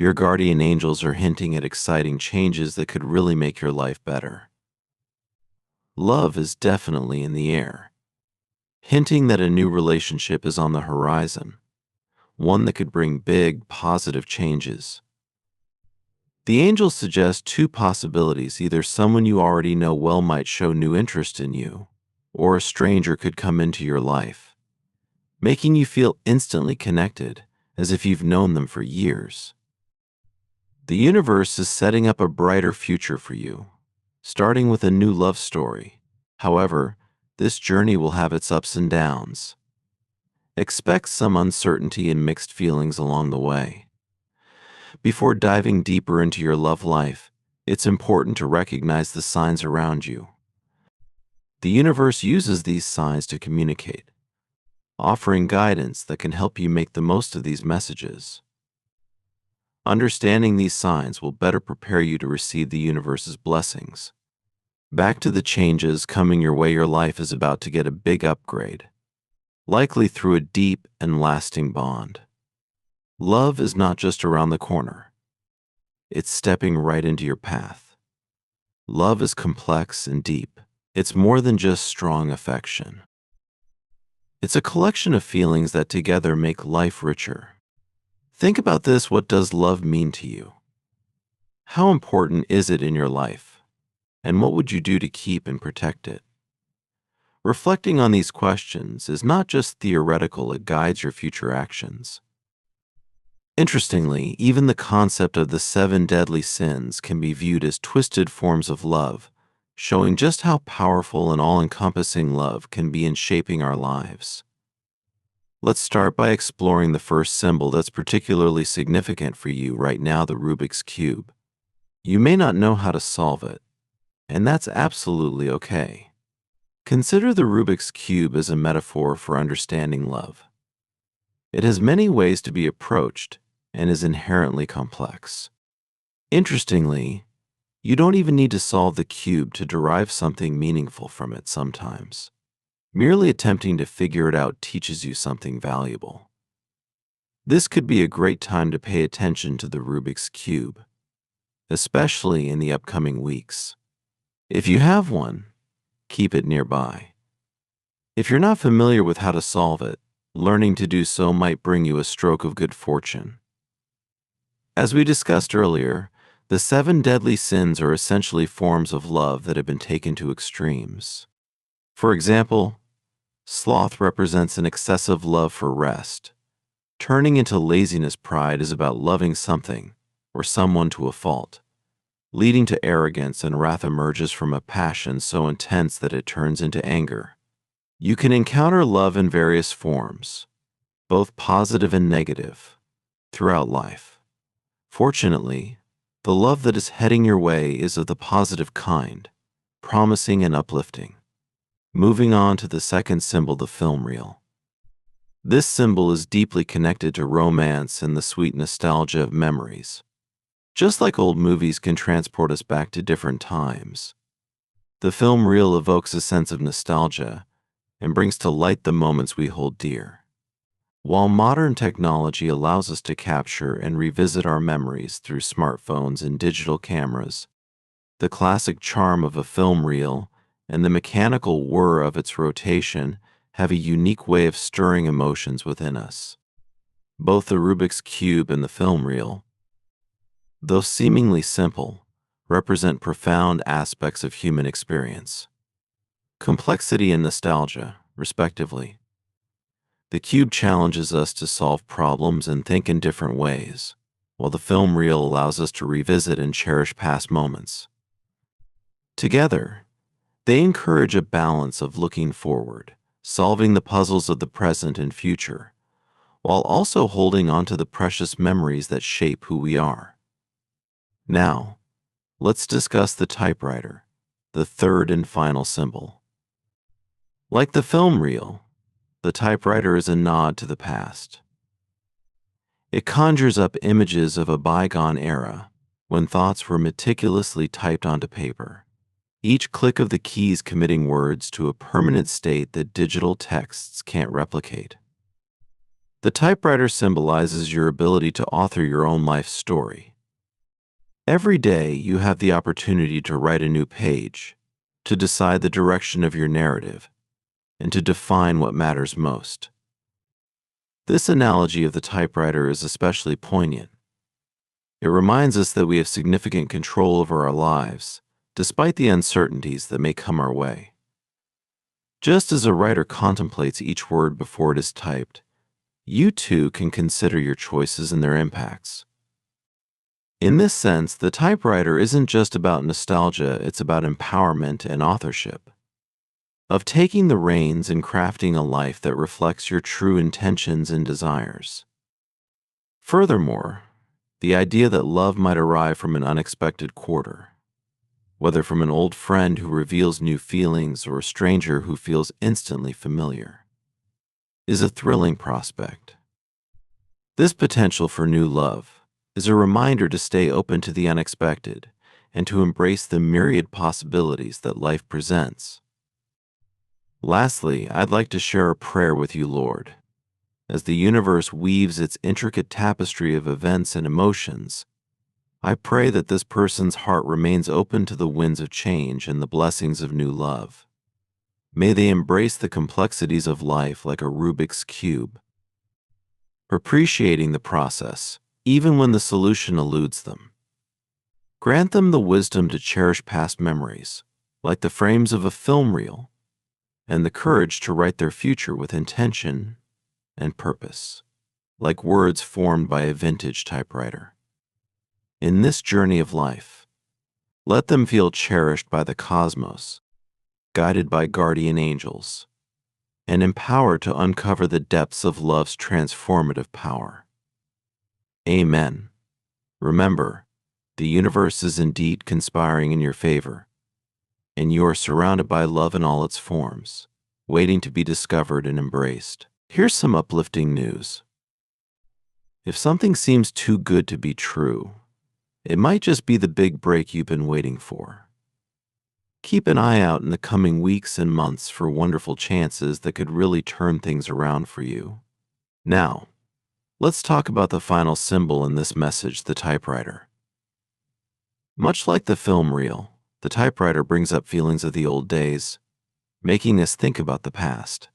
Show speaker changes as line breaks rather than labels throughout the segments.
Your guardian angels are hinting at exciting changes that could really make your life better. Love is definitely in the air, hinting that a new relationship is on the horizon, one that could bring big, positive changes. The angels suggest two possibilities. Either someone you already know well might show new interest in you, or a stranger could come into your life, making you feel instantly connected, as if you've known them for years. The universe is setting up a brighter future for you, starting with a new love story. However, this journey will have its ups and downs. Expect some uncertainty and mixed feelings along the way. Before diving deeper into your love life, it's important to recognize the signs around you. The universe uses these signs to communicate, offering guidance that can help you make the most of these messages. Understanding these signs will better prepare you to receive the universe's blessings. Back to the changes coming your way. Your life is about to get a big upgrade, likely through a deep and lasting bond. Love is not just around the corner. It's stepping right into your path. Love is complex and deep. It's more than just strong affection. It's a collection of feelings that together make life richer. Think about this. What does love mean to you? How important is it in your life? And what would you do to keep and protect it? Reflecting on these questions is not just theoretical, it guides your future actions. Interestingly, even the concept of the 7 deadly sins can be viewed as twisted forms of love, showing just how powerful and all-encompassing love can be in shaping our lives. Let's start by exploring the first symbol that's particularly significant for you right now, the Rubik's Cube. You may not know how to solve it, and that's absolutely okay. Consider the Rubik's Cube as a metaphor for understanding love. It has many ways to be approached and is inherently complex. Interestingly, you don't even need to solve the cube to derive something meaningful from it sometimes. Merely attempting to figure it out teaches you something valuable. This could be a great time to pay attention to the Rubik's Cube, especially in the upcoming weeks. If you have one, keep it nearby. If you're not familiar with how to solve it, learning to do so might bring you a stroke of good fortune. As we discussed earlier, the 7 deadly sins are essentially forms of love that have been taken to extremes. For example, sloth represents an excessive love for rest. Turning into laziness. Pride is about loving something or someone to a fault. Leading to arrogance, and wrath emerges from a passion so intense that it turns into anger. You can encounter love in various forms, both positive and negative, throughout life. Fortunately, the love that is heading your way is of the positive kind, promising and uplifting. Moving on to the second symbol, the film reel. This symbol is deeply connected to romance and the sweet nostalgia of memories. Just like old movies can transport us back to different times, the film reel evokes a sense of nostalgia and brings to light the moments we hold dear. While modern technology allows us to capture and revisit our memories through smartphones and digital cameras, the classic charm of a film reel and the mechanical whir of its rotation have a unique way of stirring emotions within us. Both the Rubik's Cube and the film reel, though seemingly simple, represent profound aspects of human experience. Complexity and nostalgia, respectively. The cube challenges us to solve problems and think in different ways, while the film reel allows us to revisit and cherish past moments. Together, they encourage a balance of looking forward, solving the puzzles of the present and future, while also holding on to the precious memories that shape who we are. Now, let's discuss the typewriter, the third and final symbol. Like the film reel, the typewriter is a nod to the past. It conjures up images of a bygone era when thoughts were meticulously typed onto paper, each click of the keys committing words to a permanent state that digital texts can't replicate. The typewriter symbolizes your ability to author your own life story. Every day, you have the opportunity to write a new page, to decide the direction of your narrative, and to define what matters most. This analogy of the typewriter is especially poignant. It reminds us that we have significant control over our lives, despite the uncertainties that may come our way. Just as a writer contemplates each word before it is typed, you too can consider your choices and their impacts. In this sense, the typewriter isn't just about nostalgia, it's about empowerment and authorship, of taking the reins and crafting a life that reflects your true intentions and desires. Furthermore, the idea that love might arrive from an unexpected quarter, whether from an old friend who reveals new feelings or a stranger who feels instantly familiar, is a thrilling prospect. This potential for new love is a reminder to stay open to the unexpected and to embrace the myriad possibilities that life presents. Lastly, I'd like to share a prayer with you, Lord. As the universe weaves its intricate tapestry of events and emotions, I pray that this person's heart remains open to the winds of change and the blessings of new love. May they embrace the complexities of life like a Rubik's Cube, appreciating the process, even when the solution eludes them. Grant them the wisdom to cherish past memories, like the frames of a film reel, and the courage to write their future with intention and purpose, like words formed by a vintage typewriter. In this journey of life, let them feel cherished by the cosmos, guided by guardian angels, and empowered to uncover the depths of love's transformative power. Amen. Remember, the universe is indeed conspiring in your favor, and you are surrounded by love in all its forms, waiting to be discovered and embraced. Here's some uplifting news. If something seems too good to be true, it might just be the big break you've been waiting for. Keep an eye out in the coming weeks and months for wonderful chances that could really turn things around for you. Now, let's talk about the final symbol in this message, the typewriter. Much like the film reel, the typewriter brings up feelings of the old days, making us think about the past.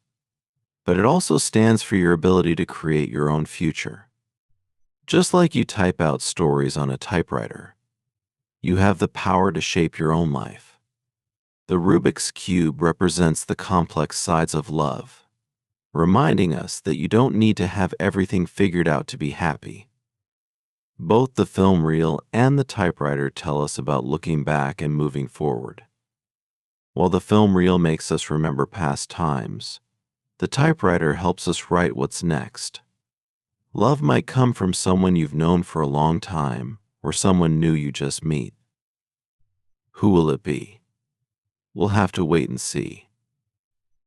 But it also stands for your ability to create your own future. Just like you type out stories on a typewriter, you have the power to shape your own life. The Rubik's Cube represents the complex sides of love, reminding us that you don't need to have everything figured out to be happy. Both the film reel and the typewriter tell us about looking back and moving forward. While the film reel makes us remember past times, the typewriter helps us write what's next. Love might come from someone you've known for a long time or someone new you just meet. Who will it be? We'll have to wait and see.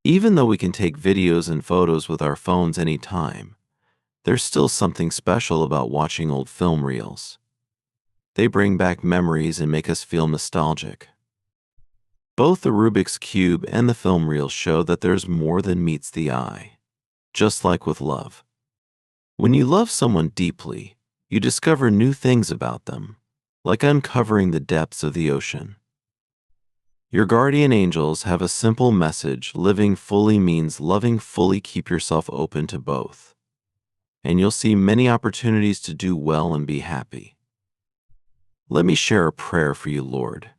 Even though we can take videos and photos with our phones anytime, there's still something special about watching old film reels. They bring back memories and make us feel nostalgic. Both the Rubik's Cube and the film reel show that there's more than meets the eye, just like with love. When you love someone deeply, you discover new things about them, like uncovering the depths of the ocean. Your guardian angels have a simple message: living fully means loving fully. Keep yourself open to both, and you'll see many opportunities to do well and be happy. Let me share a prayer for you, Lord.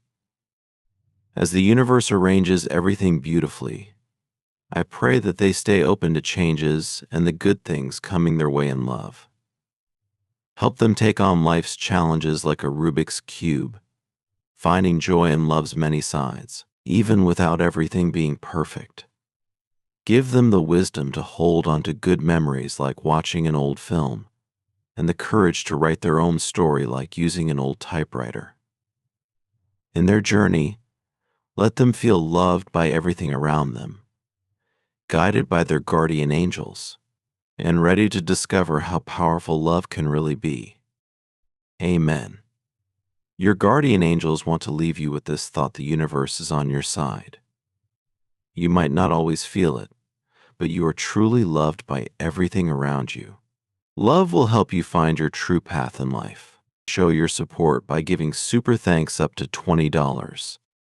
As the universe arranges everything beautifully, I pray that they stay open to changes and the good things coming their way in love. Help them take on life's challenges like a Rubik's Cube, finding joy in love's many sides, even without everything being perfect. Give them the wisdom to hold on to good memories like watching an old film, and the courage to write their own story like using an old typewriter. In their journey, let them feel loved by everything around them, guided by their guardian angels, and ready to discover how powerful love can really be. Amen. Your guardian angels want to leave you with this thought: the universe is on your side. You might not always feel it, but you are truly loved by everything around you. Love will help you find your true path in life. Show your support by giving super thanks up to $20.